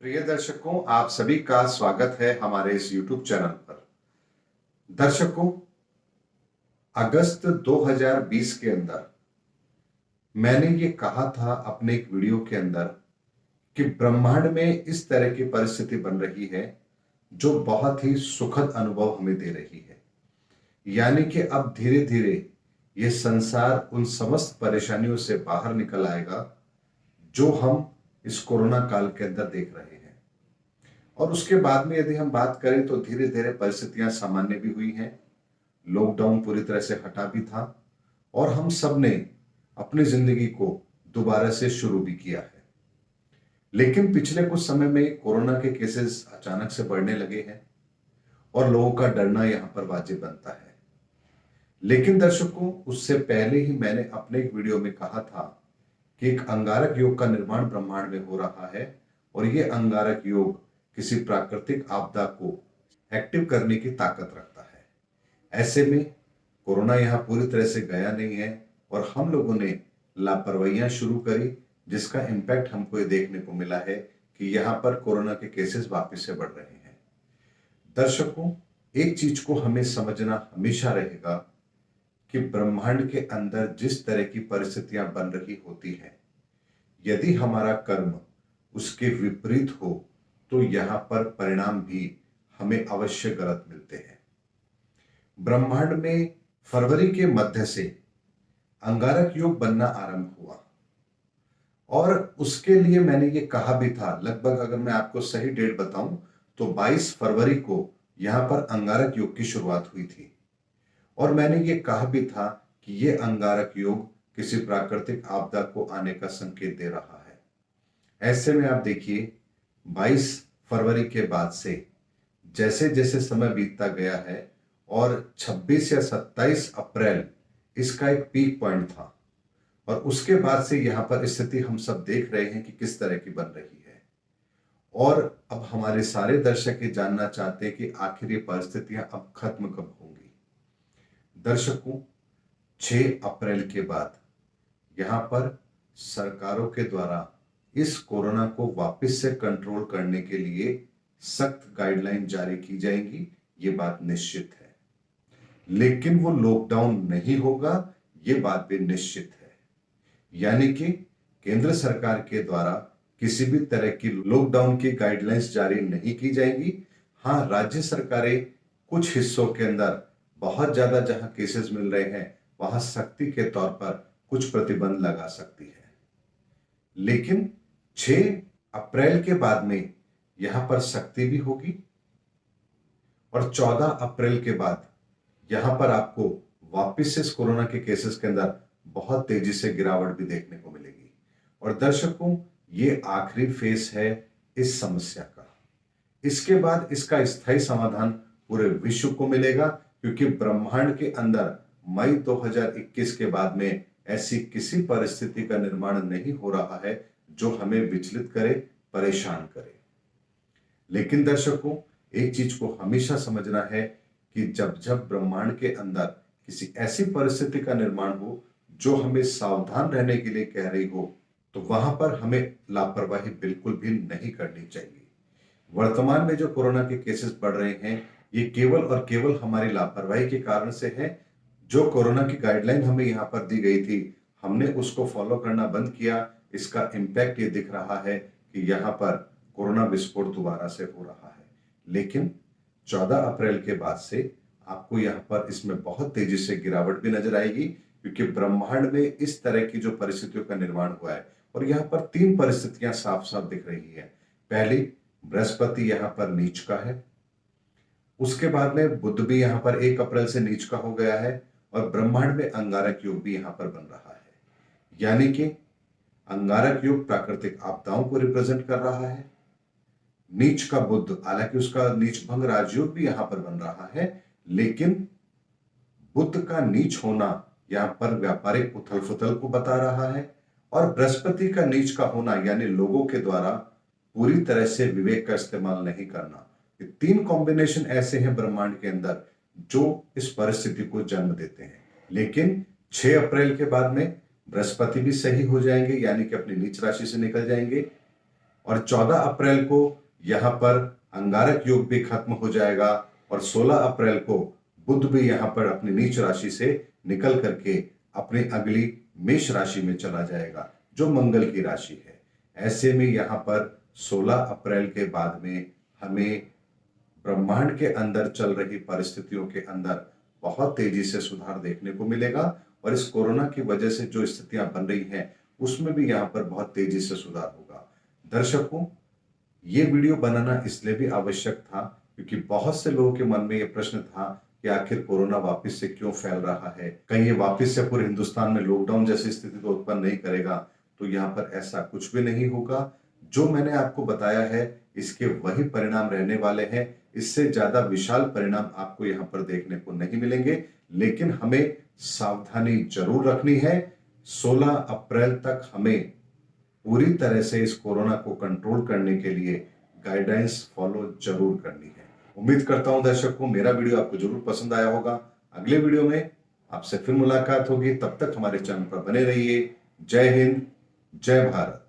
प्रिय दर्शकों, आप सभी का स्वागत है हमारे इस YouTube चैनल पर। दर्शकों, अगस्त 2020 के अंदर मैंने ये कहा था अपने एक वीडियो के अंदर कि ब्रह्मांड में इस तरह की परिस्थिति बन रही है जो बहुत ही सुखद अनुभव हमें दे रही है। यानी कि अब धीरे धीरे ये संसार उन समस्त परेशानियों से बाहर निकल आएगा जो हम इस कोरोना काल के अंदर देख रहे हैं। और उसके बाद में यदि हम बात करें तो धीरे धीरे परिस्थितियां सामान्य भी हुई हैं। लॉकडाउन पूरी तरह से हटा भी था और हम सब ने अपनी जिंदगी को दोबारा से शुरू भी किया है। लेकिन पिछले कुछ समय में कोरोना के केसेस अचानक से बढ़ने लगे हैं और लोगों का डरना यहां पर वाजिब बनता है। लेकिन दर्शकों, उससे पहले ही मैंने अपने एक वीडियो में कहा था कि एक अंगारक योग का निर्माण ब्रह्मांड में हो रहा है और ये अंगारक योग किसी प्राकृतिक आपदा को एक्टिव करने की ताकत रखता है। ऐसे में कोरोना यहां पूरी तरह से गया नहीं है और हम लोगों ने लापरवाहियां शुरू करी, जिसका इंपैक्ट हमको ये देखने को मिला है कि यहां पर कोरोना के केसेस वापस से बढ़ रहे हैं। दर्शकों, एक चीज को हमें समझना हमेशा रहेगा कि ब्रह्मांड के अंदर जिस तरह की परिस्थितियां बन रही होती हैं, यदि हमारा कर्म उसके विपरीत हो तो यहां पर परिणाम भी हमें अवश्य गलत मिलते हैं। ब्रह्मांड में फरवरी के मध्य से अंगारक योग बनना आरंभ हुआ और उसके लिए मैंने ये कहा भी था, लगभग अगर मैं आपको सही डेट बताऊं तो 22 फरवरी को यहां पर अंगारक योग की शुरुआत हुई थी। और मैंने ये कहा भी था कि ये अंगारक योग किसी प्राकृतिक आपदा को आने का संकेत दे रहा है। ऐसे में आप देखिए, 22 फरवरी के बाद से जैसे जैसे समय बीतता गया है और 26 या 27 अप्रैल इसका एक पीक पॉइंट था और उसके बाद से यहां पर स्थिति हम सब देख रहे हैं कि किस तरह की बन रही है। और अब हमारे सारे दर्शक ये जानना चाहते हैं कि आखिर ये परिस्थितियां अब खत्म कब होंगी। दर्शकों, 6 अप्रैल के बाद यहां पर सरकारों के द्वारा इस कोरोना को वापस से कंट्रोल करने के लिए सख्त गाइडलाइन जारी की जाएंगी, ये बात निश्चित है। लेकिन वो लॉकडाउन नहीं होगा, ये बात भी निश्चित है। यानी कि केंद्र सरकार के द्वारा किसी भी तरह की लॉकडाउन की गाइडलाइंस जारी नहीं की जाएंगी। हाँ, राज्य सरकारें कुछ हिस्सों के अंदर बहुत ज्यादा जहां केसेस मिल रहे हैं वहां सख्ती के तौर पर कुछ प्रतिबंध लगा सकती है। लेकिन 6 अप्रैल के बाद में यहां पर सख्ती भी होगी और 14 अप्रैल के बाद यहां पर आपको वापस से इस कोरोना के केसेस के अंदर बहुत तेजी से गिरावट भी देखने को मिलेगी। और दर्शकों, ये आखिरी फेस है इस समस्या का। इसके बाद इसका स्थायी समाधान पूरे विश्व को मिलेगा, क्योंकि ब्रह्मांड के अंदर मई 2021 के बाद में ऐसी किसी परिस्थिति का निर्माण नहीं हो रहा है जो हमें विचलित करे, परेशान करे। लेकिन दर्शकों, एक चीज को हमेशा समझना है कि जब जब ब्रह्मांड के अंदर किसी ऐसी परिस्थिति का निर्माण हो जो हमें सावधान रहने के लिए कह रही हो, तो वहां पर हमें लापरवाही बिल्कुल भी नहीं करनी चाहिए। वर्तमान में जो कोरोना के केसेस बढ़ रहे हैं, ये केवल और केवल हमारी लापरवाही के कारण से है। जो कोरोना की गाइडलाइन हमें यहाँ पर दी गई थी, हमने उसको फॉलो करना बंद किया। इसका इंपैक्ट ये दिख रहा है कि यहाँ पर कोरोना विस्फोट दोबारा से हो रहा है। लेकिन 14 अप्रैल के बाद से आपको यहाँ पर इसमें बहुत तेजी से गिरावट भी नजर आएगी, क्योंकि ब्रह्मांड में इस तरह की जो परिस्थितियों का निर्माण हुआ है और यहाँ पर 3 परिस्थितियां साफ साफ दिख रही है। पहली, बृहस्पति यहाँ पर नीच का है। उसके बाद में बुध भी यहाँ पर 1 अप्रैल से नीच का हो गया है और ब्रह्मांड में अंगारक योग भी यहाँ पर बन रहा है। यानी कि अंगारक योग प्राकृतिक आपदाओं को रिप्रेजेंट कर रहा है। नीच का बुध, हालांकि उसका नीच भंग राजयोग भी यहां पर बन रहा है, लेकिन बुध का नीच होना यहां पर व्यापारिक उथल फुथल को बता रहा है और बृहस्पति का नीच का होना यानी लोगों के द्वारा पूरी तरह से विवेक का इस्तेमाल नहीं करना। ये 3 कॉम्बिनेशन ऐसे हैं ब्रह्मांड के अंदर जो इस परिस्थिति को जन्म देते हैं। लेकिन 6 अप्रैल के बाद में बृहस्पति भी सही हो जाएंगे, यानी कि अपनी नीच राशि से निकल जाएंगे। और 14 अप्रैल को यहाँ पर अंगारक योग भी खत्म हो जाएगा और 16 अप्रैल को बुध भी यहाँ पर अपनी नीच राशि से निकल करके अपनी अगली मेष राशि में चला जाएगा, जो मंगल की राशि है। ऐसे में यहाँ पर 16 अप्रैल के बाद में हमें ब्रह्मांड के अंदर चल रही परिस्थितियों के अंदर बहुत तेजी से सुधार देखने को मिलेगा और इस कोरोना की वजह से जो स्थितियां बन रही हैं उसमें भी यहाँ पर बहुत तेजी से सुधार होगा। दर्शकों, ये वीडियो बनाना इसलिए भी आवश्यक था क्योंकि बहुत से लोगों के मन में ये प्रश्न था कि आखिर कोरोना वापस से क्यों फैल रहा है, कहीं ये वापस से पूरे हिंदुस्तान में लॉकडाउन जैसी स्थिति तो उत्पन्न नहीं करेगा। तो यहाँ पर ऐसा कुछ भी नहीं होगा। जो मैंने आपको बताया है इसके वही परिणाम रहने वाले हैं। इससे ज्यादा विशाल परिणाम आपको यहाँ पर देखने को नहीं मिलेंगे, लेकिन हमें सावधानी जरूर रखनी है। 16 अप्रैल तक हमें पूरी तरह से इस कोरोना को कंट्रोल करने के लिए गाइडलाइंस फॉलो जरूर करनी है। उम्मीद करता हूं दर्शकों मेरा वीडियो आपको जरूर पसंद आया होगा। अगले वीडियो में आपसे फिर मुलाकात होगी, तब तक हमारे चैनल पर बने रहिए। जय हिंद, जय भारत।